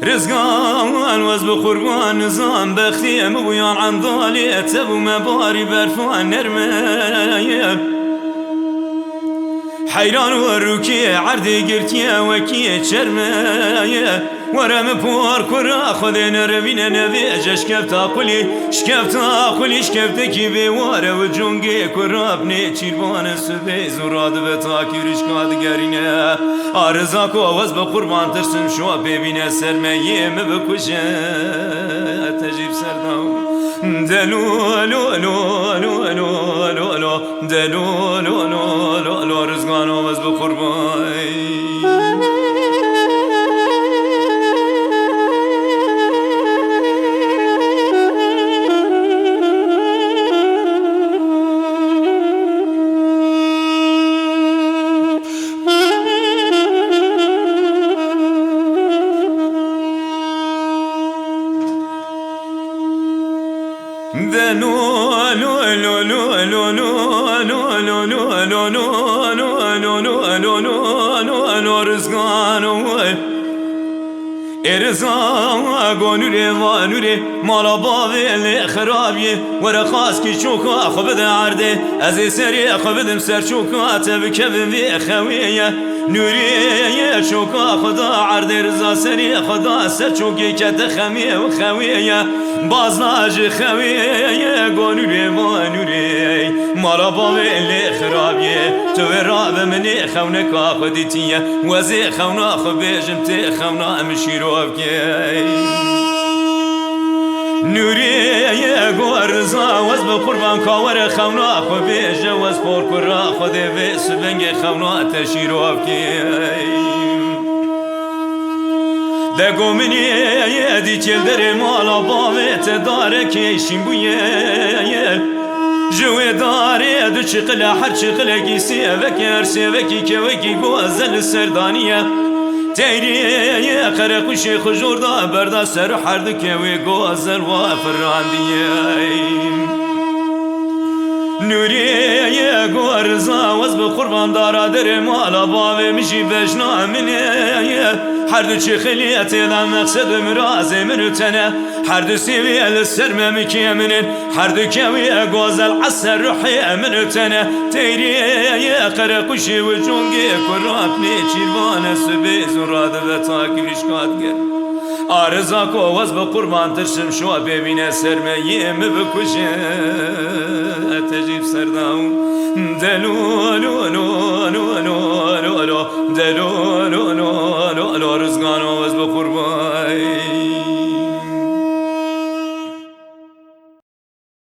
رزقان وز بقربان نظام بختیم و بیان عن ضالیت و مباری برفان نرمه حیران و روکی عردی گرتیه وکیه چرمه ورم پور کرا خود نروین نویج شکفتا قلی شکفتا کی بیواره و جنگی کراب نه چیروان سبی زراد به تاکیرش کادگرینه آرزا کو وز به قربان ترسم شو ببینه سرمایه بکشه تجیب سرداو دلو رزقان وز به قربان ارزا گونوره وانوره مالا باویل خرابیه ورا خاص کی چوکا خو بده عرده از سری خو بدم سر چوکا تبکبم وی خویه نوری چوکا خدا عرده رضا سری خدا سر چوکی کت خمیه و خویه بازناج خویه گونوره وانوره مالا باویل خرابیه تو راب منی خونه کا خودیتیه وزی خونا خو بیجم تی خونا امشیرو نوری گورزا وز به قربان کاور خونا خو بیجه وز پور کرا خود وی سبنگ خونا تشیرو دگو منی دی چل در مالا باویت داره کشیم بویه جوی داره دو چقله هر چقله گیسی وکی هر سی وکی که وکی گوزل سردانیه تیری قرقوشی خجوردا بردا سر حرد که وی گوزل و فراندیه نوری گورزا وز به قربان دارا در مالا باوی میشی بجنا منه هر دو چی خلیت الان مقصد مراز منو تنه هر دو سیوی السرمه مکی منن هر دو کوی گوزل عصر روحی منو تنه تیری قرقوشی و جونگی کراب نیچیروان سبی زراده و تاکیرش کادگر آرزا کو وز به قربان ترسم شو ببینه سرمایه بکشه تجیب سرداو دلو